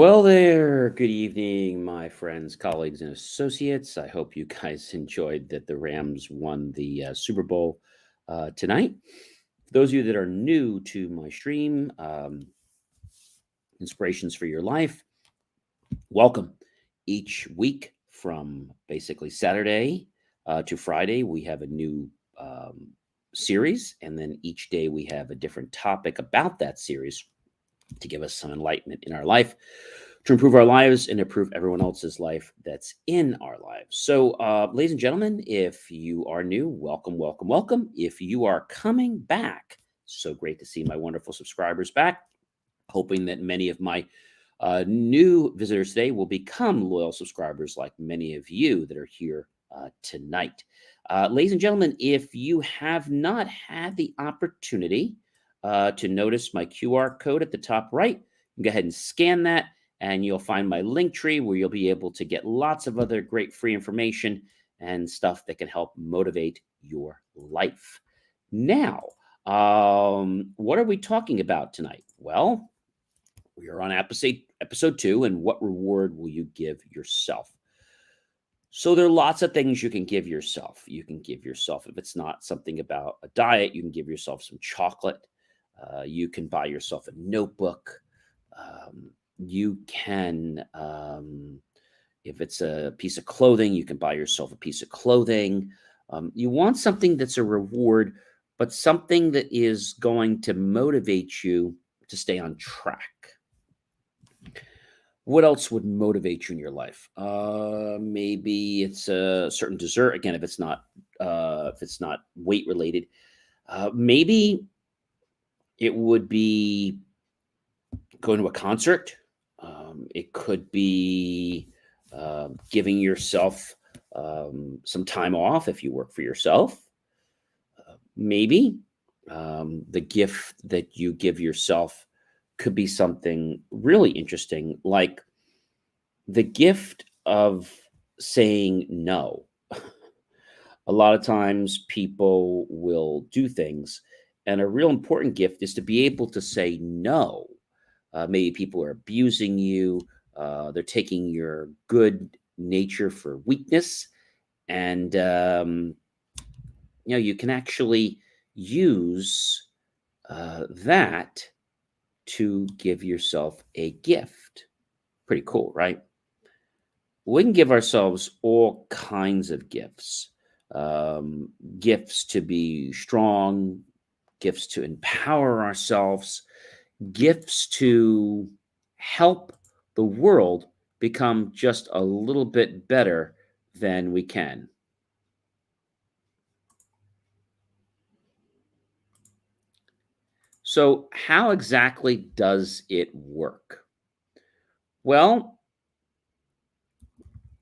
Well, there. Good evening, my friends, colleagues, and associates. I hope you guys enjoyed that the Rams won the Super Bowl tonight. For those of you that are new to my stream, Inspirations for Your Life, welcome. Each week from basically Saturday to Friday, we have a new series, and then each day we have a different topic about that series to give us some enlightenment in our life, to improve our lives and improve everyone else's life that's in our lives. So, ladies and gentlemen, if you are new, welcome, welcome, welcome. If you are coming back, so great to see my wonderful subscribers back. Hoping that many of my new visitors today will become loyal subscribers like many of you that are here tonight. Ladies and gentlemen, if you have not had the opportunity to notice my QR code at the top right, you can go ahead and scan that, and you'll find my link tree where you'll be able to get lots of other great free information and stuff that can help motivate your life. Now, what are we talking about tonight? Well, we are on episode 2, and what reward will you give yourself? So there are lots of things you can give yourself. You can give yourself, if it's not something about a diet, you can give yourself some chocolate. You can buy yourself a notebook. You can, if it's a piece of clothing, you can buy yourself a piece of clothing. You want something that's a reward, but something that is going to motivate you to stay on track. What else would motivate you in your life? Maybe it's a certain dessert. Again, if it's not weight related, maybe it would be going to a concert. It could be giving yourself some time off if you work for yourself. Maybe the gift that you give yourself could be something really interesting, like the gift of saying no. A lot of times people will do things, and a real important gift is to be able to say no. Maybe people are abusing you, they're taking your good nature for weakness, and you can actually use that to give yourself a gift. Pretty cool, right? We can give ourselves all kinds of gifts. Gifts to be strong, gifts to empower ourselves, gifts to help the world become just a little bit better than we can. So, how exactly does it work? Well,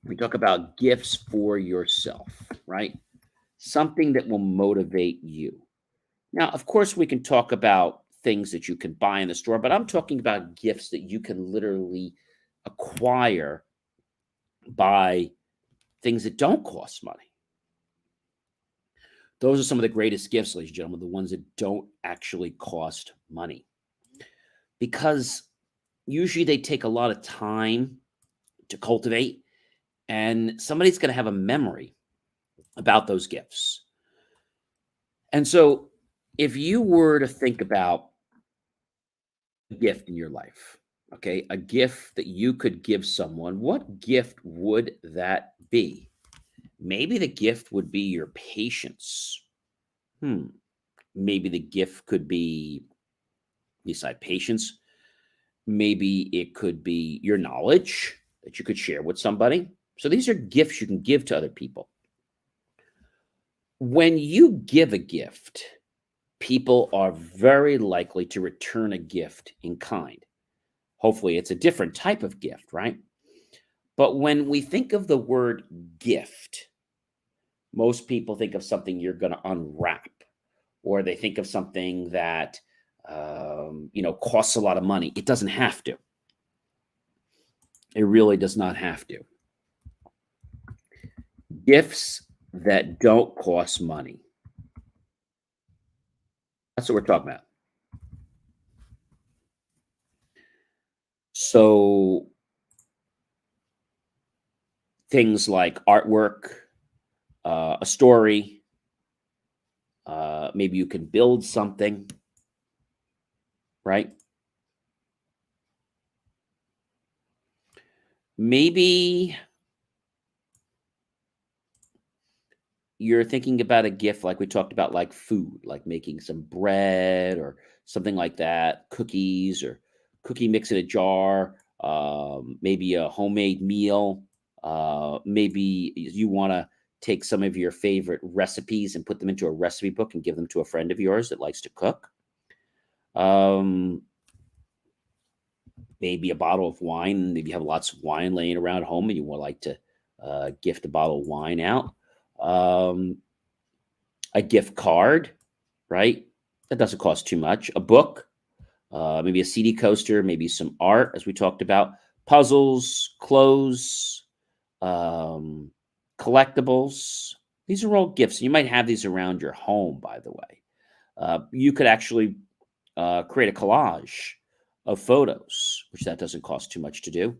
we talk about gifts for yourself, right? Something that will motivate you. Now, of course, we can talk about things that you can buy in the store, but I'm talking about gifts that you can literally acquire by things that don't cost money. Those are some of the greatest gifts, ladies and gentlemen, the ones that don't actually cost money. Because usually they take a lot of time to cultivate, and somebody's going to have a memory about those gifts. And so, if you were to think about a gift in your life, okay, a gift that you could give someone, what gift would that be? Maybe the gift would be your patience. Hmm. Maybe the gift could be, beside patience, maybe it could be your knowledge that you could share with somebody. So these are gifts you can give to other people. When you give a gift, people are very likely to return a gift in kind. Hopefully, it's a different type of gift, right? But when we think of the word gift, most people think of something you're going to unwrap, or they think of something that costs a lot of money. It doesn't have to. It really does not have to. Gifts that don't cost money. That's what we're talking about. So things like artwork, a story. Maybe you can build something, right? Maybe you're thinking about a gift like we talked about, like food, like making some bread or something like that, cookies or cookie mix in a jar, maybe a homemade meal. Maybe you want to take some of your favorite recipes and put them into a recipe book and give them to a friend of yours that likes to cook. Um, Maybe a bottle of wine. Maybe you have lots of wine laying around home and you would like to gift a bottle of wine out. Um, a gift card, right? That doesn't cost too much. A book, maybe a CD coaster, maybe some art, as we talked about, puzzles, clothes, um, collectibles. These are all gifts. You might have these around your home, by the way. You could actually create a collage of photos, which that doesn't cost too much to do.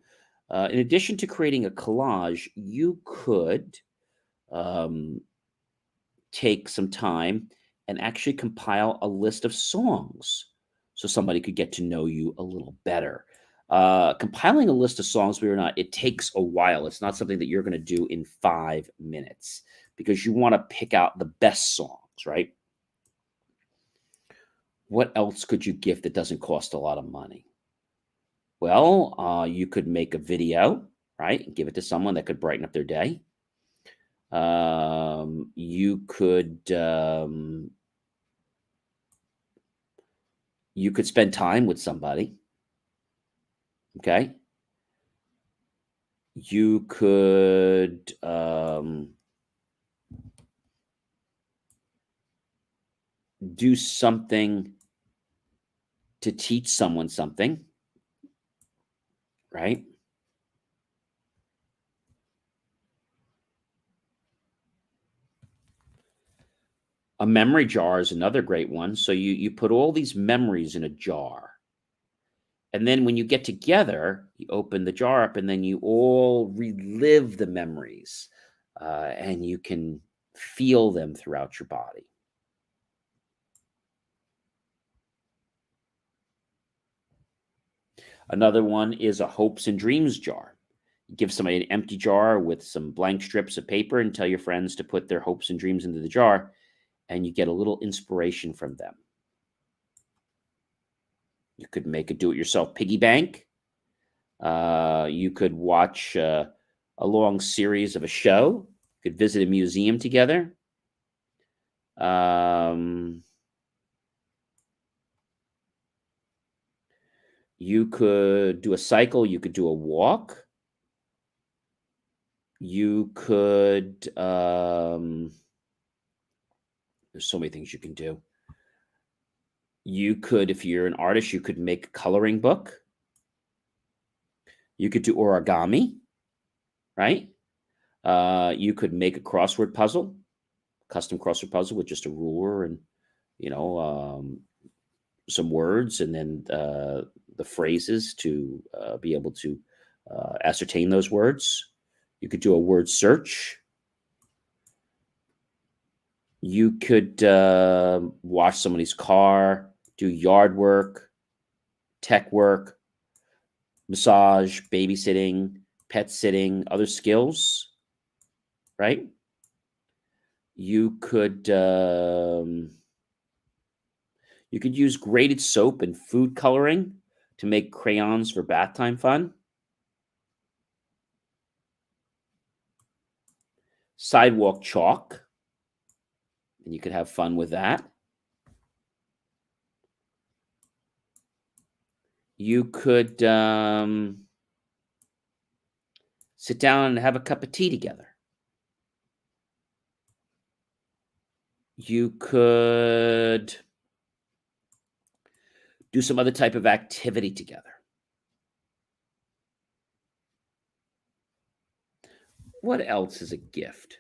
In addition to creating a collage, you could um, take some time and actually compile a list of songs so somebody could get to know you a little better. Compiling a list of songs, believe it or not, it takes a while. It's not something that you're going to do in 5 minutes because you want to pick out the best songs, right? What else could you gift that doesn't cost a lot of money? Well, you could make a video, right, and give it to someone that could brighten up their day. You could spend time with somebody. Okay. You could do something to teach someone something, right? A memory jar is another great one. So you put all these memories in a jar. And then when you get together, you open the jar up and then you all relive the memories and you can feel them throughout your body. Another one is a hopes and dreams jar. Give somebody an empty jar with some blank strips of paper and tell your friends to put their hopes and dreams into the jar, and you get a little inspiration from them. You could make a do it yourself piggy bank. You could watch a long series of a show. You could visit a museum together. Um, you could do a cycle. You could do a walk. You could, there's so many things you can do. You could, if you're an artist, you could make a coloring book. You could do origami, right? You could make a crossword puzzle, custom crossword puzzle with just a ruler and you know some words, and then the phrases to be able to ascertain those words. You could do a word search. You could wash somebody's car, do yard work, tech work, massage, babysitting, pet sitting, other skills, right? You could you could use grated soap and food coloring to make crayons for bath time fun. Sidewalk chalk, and you could have fun with that. You could sit down and have a cup of tea together. You could do some other type of activity together. What else is a gift?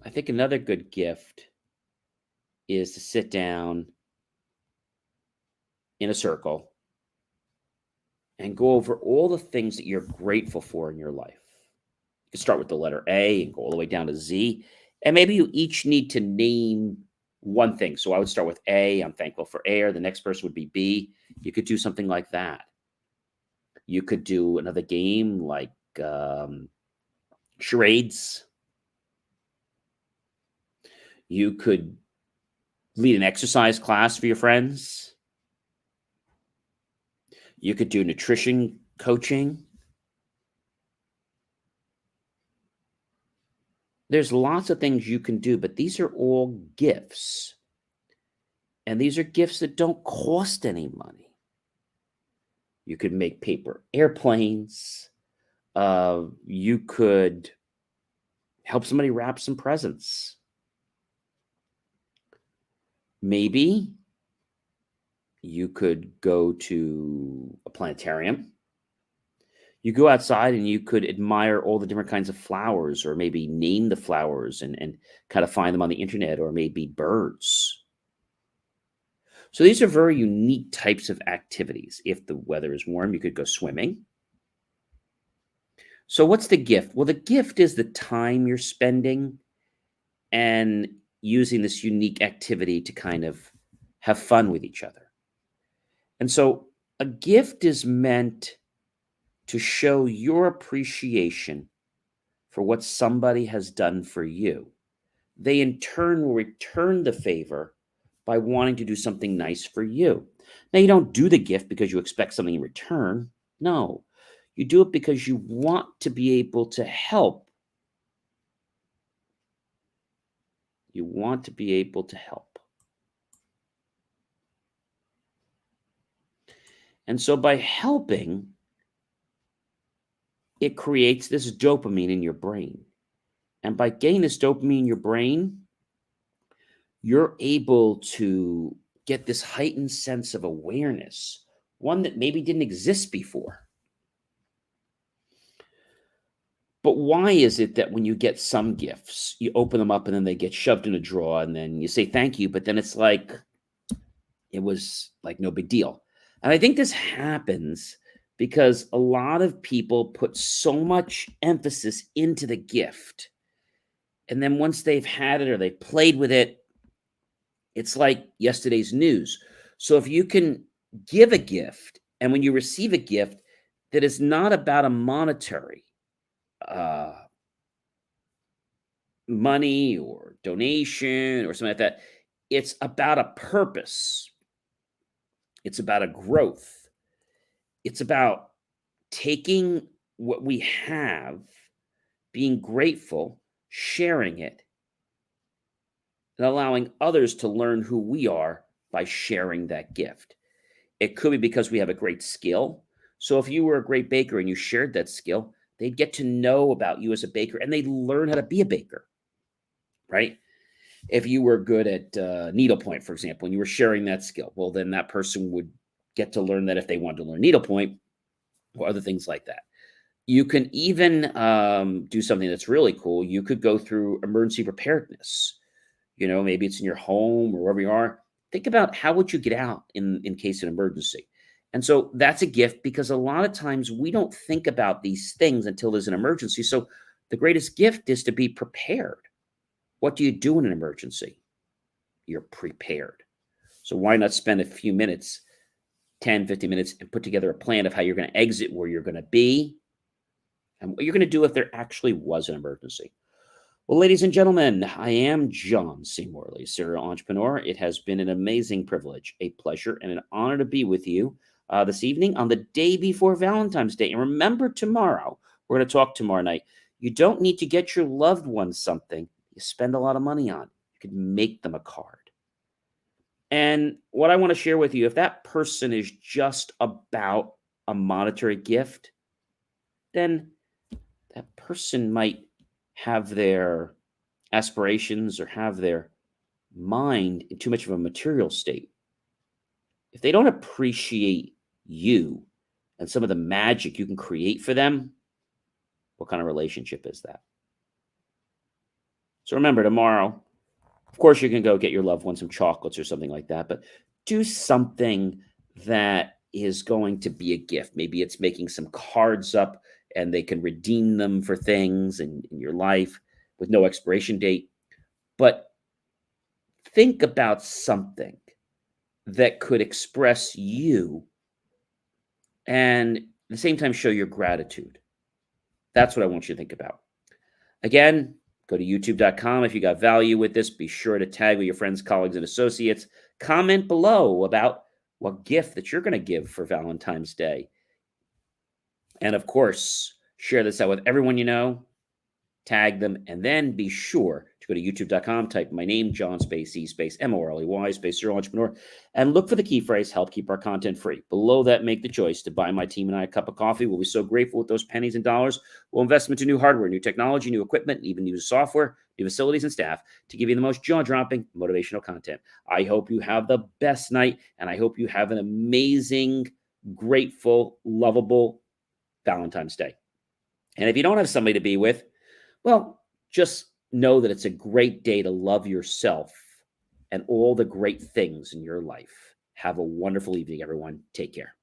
I think another good gift is to sit down in a circle and go over all the things that you're grateful for in your life. You can start with the letter A and go all the way down to Z. And maybe you each need to name one thing. So I would start with A. I'm thankful for air. The next person would be B. You could do something like that. You could do another game like charades. You could lead an exercise class for your friends. You could do nutrition coaching. There's lots of things you can do, but these are all gifts. And these are gifts that don't cost any money. You could make paper airplanes. You could help somebody wrap some presents. Maybe you could go to a planetarium. You go outside and you could admire all the different kinds of flowers, or maybe name the flowers and kind of find them on the internet, or maybe birds. So these are very unique types of activities. If the weather is warm, you could go swimming. So what's the gift? Well, the gift is the time you're spending and using this unique activity to kind of have fun with each other. And so a gift is meant to show your appreciation for what somebody has done for you. They in turn will return the favor by wanting to do something nice for you. Now, you don't do the gift because you expect something in return. No, you do it because you want to be able to help. You want to be able to help. And so by helping, it creates this dopamine in your brain. And by getting this dopamine in your brain, you're able to get this heightened sense of awareness, one that maybe didn't exist before. But why is it that when you get some gifts, you open them up and then they get shoved in a drawer and then you say thank you, but then it's like it was like no big deal? And I think this happens because a lot of people put so much emphasis into the gift. And then once they've had it or they played with it, it's like yesterday's news. So if you can give a gift, and when you receive a gift that is not about a monetary uh, money or donation or something like that, it's about a purpose. It's about a growth. It's about taking what we have, being grateful, sharing it, and allowing others to learn who we are by sharing that gift. It could be because we have a great skill. So if you were a great baker and you shared that skill, they'd get to know about you as a baker and they'd learn how to be a baker, right? If you were good at needlepoint, for example, and you were sharing that skill, well, then that person would get to learn that if they wanted to learn needlepoint or other things like that. You can even do something that's really cool. You could go through emergency preparedness. Maybe it's in your home or wherever you are. Think about how would you get out in case of an emergency. And so that's a gift, because a lot of times we don't think about these things until there's an emergency. So the greatest gift is to be prepared. What do you do in an emergency? You're prepared. So why not spend a few minutes, 10, 15 minutes, and put together a plan of how you're going to exit, where you're going to be, and what you're going to do if there actually was an emergency. Well, ladies and gentlemen, I am John C. Morley, serial entrepreneur. It has been an amazing privilege, a pleasure, and an honor to be with you this evening on the day before Valentine's Day. And remember, tomorrow, we're going to talk tomorrow night. You don't need to get your loved ones something you spend a lot of money on. You could make them a card. And what I want to share with you, if that person is just about a monetary gift, then that person might have their aspirations or have their mind in too much of a material state. If they don't appreciate you and some of the magic you can create for them, what kind of relationship is that? So remember, tomorrow, of course, you can go get your loved one some chocolates or something like that, but do something that is going to be a gift. Maybe it's making some cards up and they can redeem them for things in your life with no expiration date. But think about something that could express you and at the same time show your gratitude. That's what I want you to think about. Again, go to youtube.com. If you got value with this, be sure to tag with your friends, colleagues, and associates. Comment below about what gift that you're going to give for Valentine's Day. And of course, share this out with everyone you know, tag them, and then be sure to go to youtube.com, type my name, John space E space MORLEY space serial entrepreneur, and look for the key phrase, help keep our content free. Below that, make the choice to buy my team and I a cup of coffee. We'll be so grateful with those pennies and dollars. We'll invest into new hardware, new technology, new equipment, even new software, new facilities and staff to give you the most jaw-dropping motivational content. I hope you have the best night, and I hope you have an amazing, grateful, lovable Valentine's Day. And if you don't have somebody to be with, well, just know that it's a great day to love yourself and all the great things in your life. Have a wonderful evening, everyone. Take care.